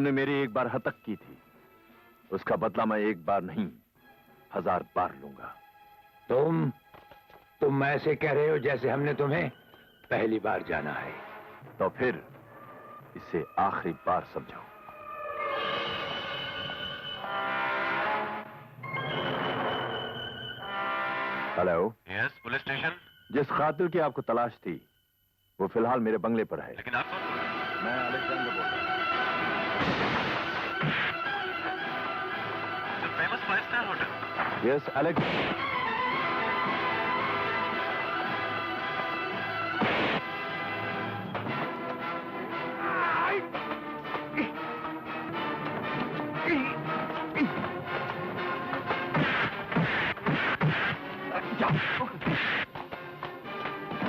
तुमने मेरी एक बार हतक की थी, उसका बदला मैं एक बार नहीं 1000 बार लूंगा। तुम ऐसे कह रहे हो जैसे हमने तुम्हें पहली बार जाना है। तो फिर इसे आखिरी बार समझो। हेलो। Yes, police station. जिस कातिल की आपको तलाश थी वो फिलहाल मेरे बंगले पर है। लेकिन आप कौन? मैं अलेक्जेंडर बोल रहा हूँ। Famous 5 star hotel. Yes, Alex.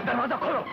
दरवाजा खोलो।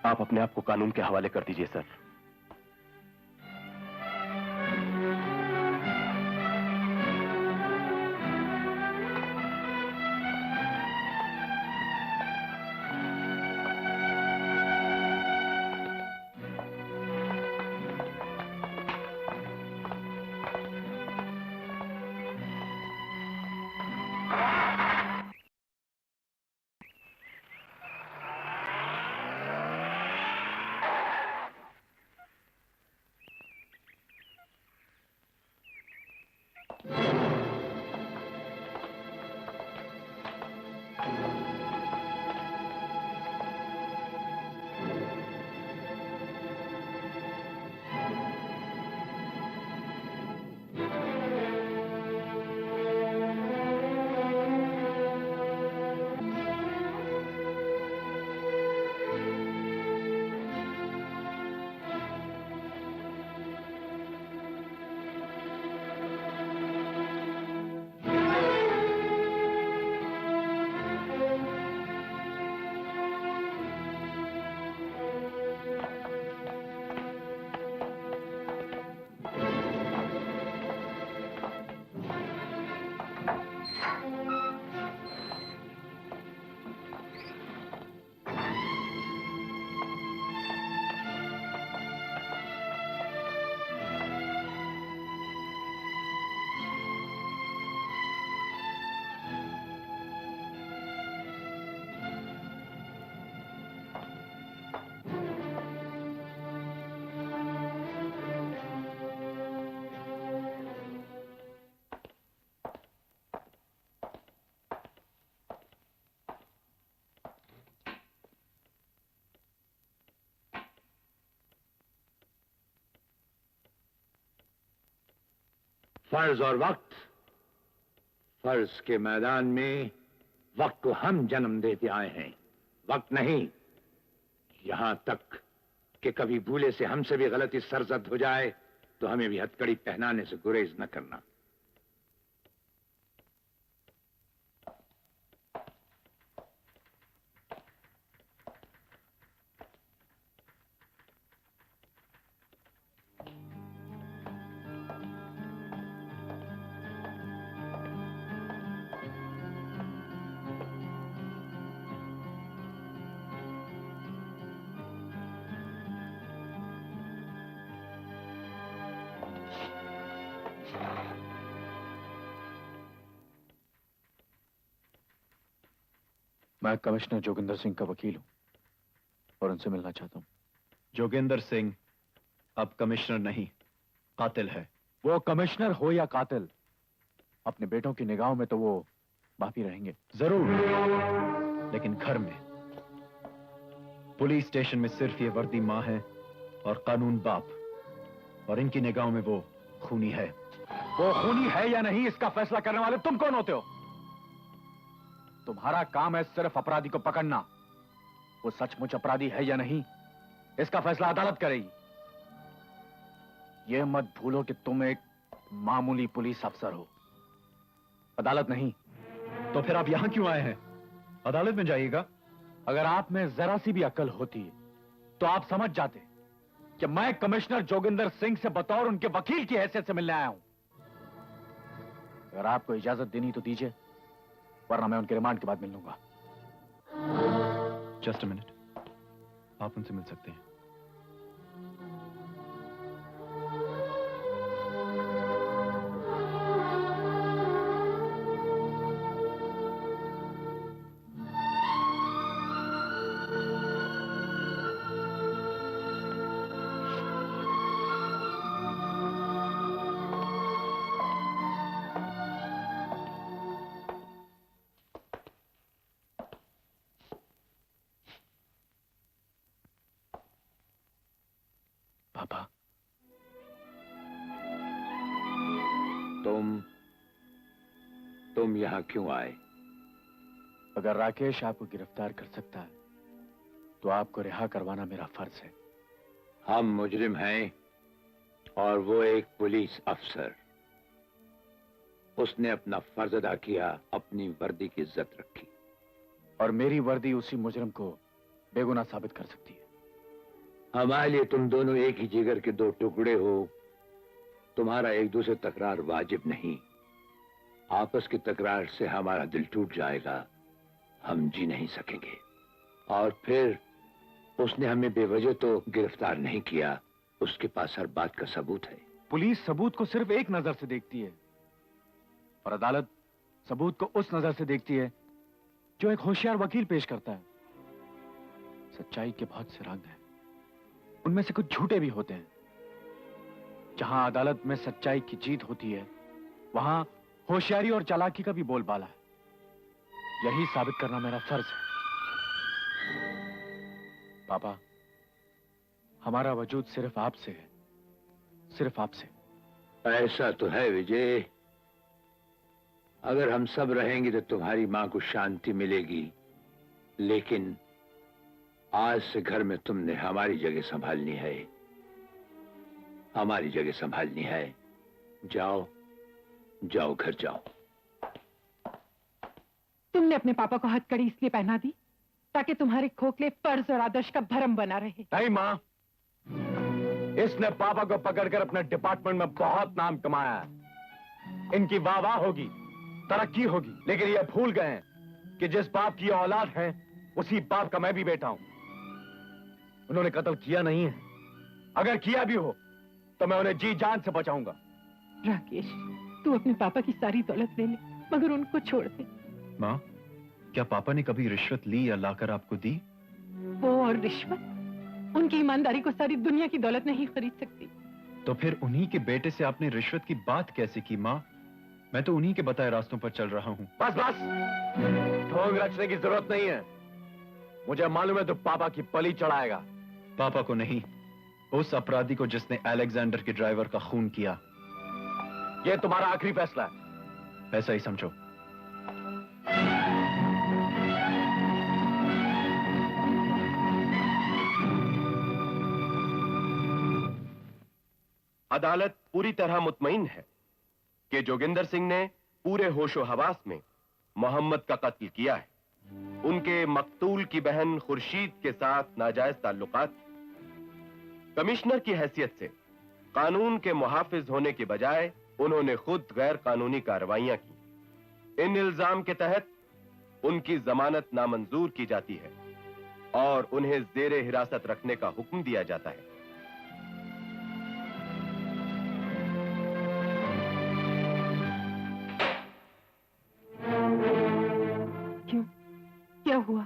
आप अपने आप को कानून के हवाले कर दीजिए सर। फर्ज और वक्त। फर्ज के मैदान में वक्त को हम जन्म देते आए हैं, वक्त नहीं। यहां तक कि कभी भूले से हमसे भी गलती सरजद हो जाए तो हमें भी हथकड़ी पहनाने से गुरेज न करना। मैं कमिश्नर जोगिंदर सिंह का वकील हूं और उनसे मिलना चाहता हूं। जोगिंदर सिंह अब कमिश्नर नहीं, कातिल है। वो कमिश्नर हो या कातिल, अपने बेटों की निगाहों में तो वो बाप ही रहेंगे। जरूर, लेकिन घर में, पुलिस स्टेशन में सिर्फ ये वर्दी मां है और कानून बाप, और इनकी निगाहों में वो खूनी है। वो खूनी है या नहीं, इसका फैसला करने वाले तुम कौन होते हो? तुम्हारा काम है सिर्फ अपराधी को पकड़ना। वो सचमुच अपराधी है या नहीं, इसका फैसला अदालत करेगी। यह मत भूलो कि तुम एक मामूली पुलिस अफसर हो, अदालत नहीं। तो फिर आप यहां क्यों आए हैं? अदालत में जाइएगा। अगर आप में जरा सी भी अक्ल होती तो आप समझ जाते कि मैं कमिश्नर जोगिंदर सिंह से बतौर उनके वकील की हैसियत से मिलने आया हूं। अगर आपको इजाजत देनी तो दीजिए, वरना मैं उनके रिमांड के बाद मिल लूंगा। जस्ट अ मिनट, आप उनसे मिल सकते हैं। पापा, तुम यहां क्यों आए? अगर राकेश आपको गिरफ्तार कर सकता है तो आपको रिहा करवाना मेरा फर्ज है। हम मुजरिम हैं और वो एक पुलिस अफसर। उसने अपना फर्ज अदा किया, अपनी वर्दी की इज्जत रखी। और मेरी वर्दी उसी मुजरिम को बेगुनाह साबित कर सकती है। हमारे लिए तुम दोनों एक ही जिगर के दो टुकड़े हो। तुम्हारा एक दूसरे तकरार वाजिब नहीं। आपस की तकरार से हमारा दिल टूट जाएगा, हम जी नहीं सकेंगे। और फिर उसने हमें बेवजह तो गिरफ्तार नहीं किया, उसके पास हर बात का सबूत है। पुलिस सबूत को सिर्फ एक नजर से देखती है और अदालत सबूत को उस नजर से देखती है जो एक होशियार वकील पेश करता है। सच्चाई के बहुत से रंग हैं, उनमें से कुछ झूठे भी होते हैं। जहां अदालत में सच्चाई की जीत होती है, वहां होशियारी और चालाकी का भी बोलबाला है। यही साबित करना मेरा फर्ज है। पापा, हमारा वजूद सिर्फ आपसे है, सिर्फ आपसे। ऐसा तो है विजय। अगर हम सब रहेंगे तो तुम्हारी मां को शांति मिलेगी, लेकिन आज से घर में तुमने हमारी जगह संभालनी है, हमारी जगह संभालनी है। जाओ जाओ, घर जाओ। तुमने अपने पापा को हथकड़ी इसलिए पहना दी ताकि तुम्हारे खोखले फर्ज और आदर्श का भरम बना रहे। नहीं मां, इसने पापा को पकड़कर अपने डिपार्टमेंट में बहुत नाम कमाया है। इनकी वाह होगी, तरक्की होगी, लेकिन ये भूल गए हैं कि जिस बाप की औलाद है उसी बाप का मैं भी बेटा हूं। उन्होंने कत्ल किया नहीं है, अगर किया भी हो तो मैं उन्हें जी जान से बचाऊंगा। राकेश, तू अपने पापा की सारी दौलत ले ले, मगर उनको छोड़ दे। माँ, क्या पापा ने कभी रिश्वत ली या लाकर आपको दी? वो और रिश्वत, उनकी ईमानदारी को सारी दुनिया की दौलत नहीं खरीद सकती। तो फिर उन्हीं के बेटे से आपने रिश्वत की बात कैसे की माँ? मैं तो उन्हीं के बताए रास्तों पर चल रहा हूँ। बस बस, ढोंग रचने की जरूरत नहीं है। मुझे मालूम है तो पापा की पली चढ़ाएगा। पापा को नहीं, उस अपराधी को जिसने अलेक्जेंडर के ड्राइवर का खून किया। यह तुम्हारा आखिरी फैसला है। ऐसा ही समझो। अदालत पूरी तरह मुतमईन है कि जोगिंदर सिंह ने पूरे होशो हवास में मोहम्मद का कत्ल किया है। उनके मकतूल की बहन खुर्शीद के साथ नाजायज ताल्लुकात। कमिश्नर की हैसियत से कानून के मुहाफिज होने के बजाय उन्होंने खुद गैर कानूनी कार्रवाइयां की। इन इल्जाम के तहत उनकी जमानत नामंजूर की जाती है और उन्हें जेरे हिरासत रखने का हुक्म दिया जाता है। क्यों? क्या हुआ?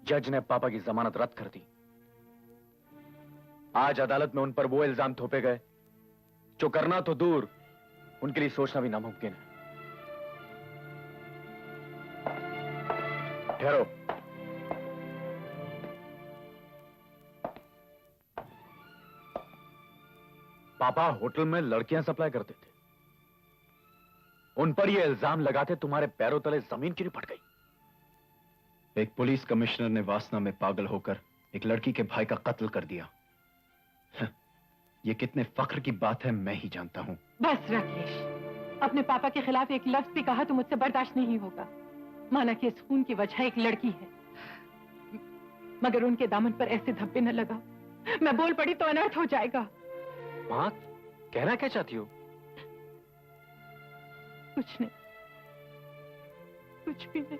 जज ने पापा की जमानत रद्द कर दी। आज अदालत में उन पर वो इल्जाम थोपे गए जो करना तो दूर, उनके लिए सोचना भी नामुमकिन है। ठहरो। पापा होटल में लड़कियां सप्लाई करते थे, उन पर यह इल्जाम लगाते तुम्हारे पैरों तले जमीन क्यों नहीं फट गई? एक पुलिस कमिश्नर ने वासना में पागल होकर एक लड़की के भाई का कत्ल कर दिया। यह कितने फख्र की बात है मैं ही जानता हूं। बस राकेश, अपने पापा के खिलाफ एक लफ्ज भी कहा तो मुझसे बर्दाश्त नहीं होगा। माना कि इस खून की वजह एक लड़की है, मगर उनके दामन पर ऐसे धब्बे न लगाओ, मैं बोल पड़ी तो अनर्थ हो जाएगा। मां, कहना क्या चाहती हो? कुछ नहीं, कुछ भी नहीं।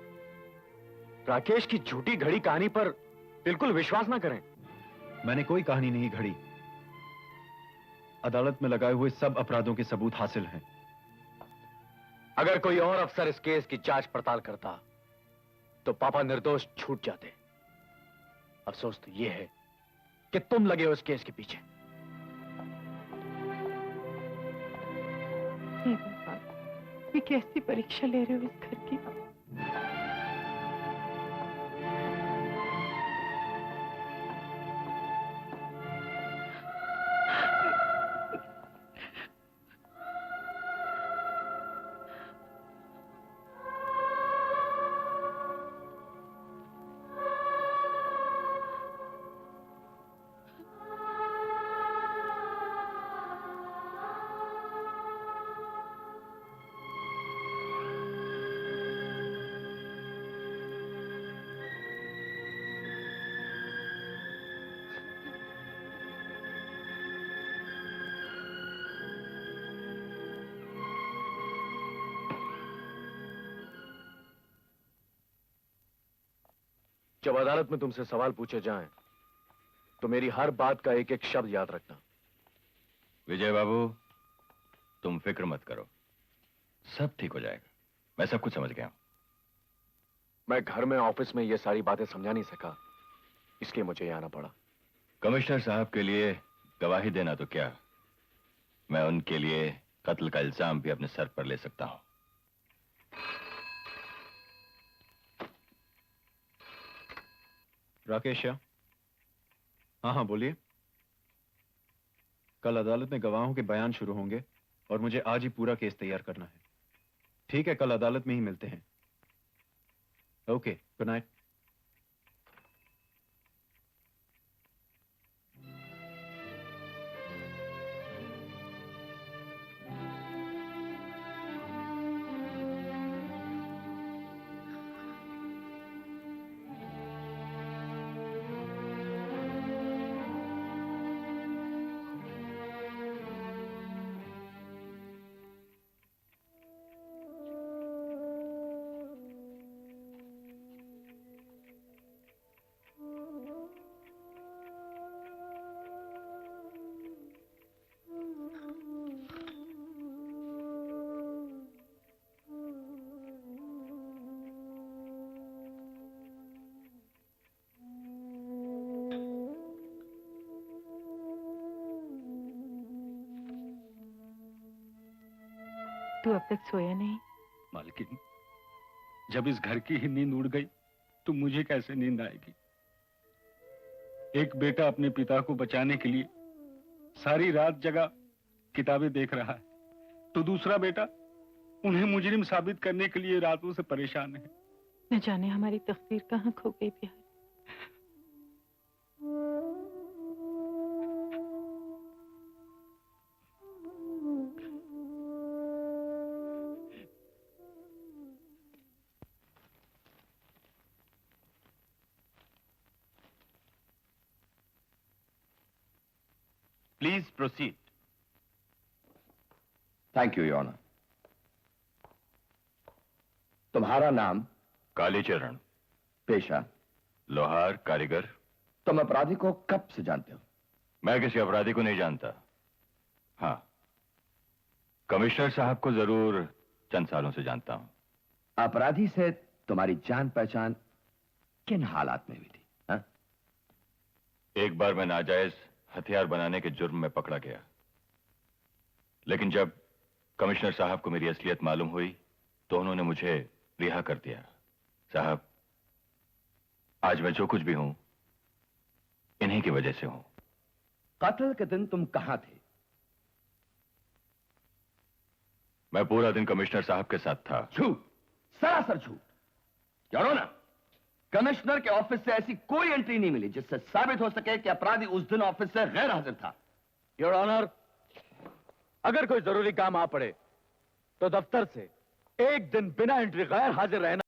राकेश की झूठी घड़ी कहानी पर बिल्कुल विश्वास ना करें। मैंने कोई कहानी नहीं घड़ी। अदालत में लगाए हुए सब अपराधों के सबूत हासिल हैं। अगर कोई और अफसर इस केस की जांच पड़ताल करता तो पापा निर्दोष छूट जाते। अफसोस तो यह है कि तुम लगे हो इस केस के पीछे। हे भगवान, ये कैसी परीक्षा ले रहे हो इस घर की? जब अदालत में तुमसे सवाल पूछे जाएं, तो मेरी हर बात का एक एक शब्द याद रखना। विजय बाबू, तुम फिक्र मत करो, सब ठीक हो जाएगा। मैं सब कुछ समझ गया हूं। मैं घर में ऑफिस में ये सारी बातें समझा नहीं सका, इसलिए मुझे यहां आना पड़ा। कमिश्नर साहब के लिए गवाही देना तो क्या, मैं उनके लिए कत्ल का इल्जाम भी अपने सर पर ले सकता हूं। राकेश, हाँ हाँ बोलिए। कल अदालत में गवाहों के बयान शुरू होंगे और मुझे आज ही पूरा केस तैयार करना है। ठीक है, कल अदालत में ही मिलते हैं। Okay, good night. तू अब तक सोया नहीं? मालकिन, जब इस घर की ही नींद उड़ गई तो मुझे कैसे नींद आएगी? एक बेटा अपने पिता को बचाने के लिए सारी रात जगा किताबें देख रहा है, तो दूसरा बेटा उन्हें मुजरिम साबित करने के लिए रातों से परेशान है। न जाने हमारी तकदीर कहाँ खो गई Bihar. Please proceed. Thank you, your honour. तुम्हारा नाम? कालीचरण। पेशा? लोहार कारीगर। तुम अपराधी को कब से जानते हो? मैं किसी अपराधी को नहीं जानता। हाँ, कमिश्नर साहब को जरूर चंद सालों से जानता हूं। अपराधी से तुम्हारी जान पहचान किन हालात में हुई थी? हा? एक बार मैं नाजायज हथियार बनाने के जुर्म में पकड़ा गया। लेकिन जब कमिश्नर साहब को मेरी असलियत मालूम हुई तो उन्होंने मुझे रिहा कर दिया। साहब, आज मैं जो कुछ भी हूं इन्हीं की वजह से हूं। कत्ल के दिन तुम कहां थे? मैं पूरा दिन कमिश्नर साहब के साथ था। झूठ, सरासर झूठ। योर ऑनर, कमिश्नर के ऑफिस से ऐसी कोई एंट्री नहीं मिली जिससे साबित हो सके कि अपराधी उस दिन ऑफिस से गैर हाजिर था। योर ऑनर, अगर कोई जरूरी काम आ पड़े तो दफ्तर से एक दिन बिना एंट्री गैर हाजिर रहना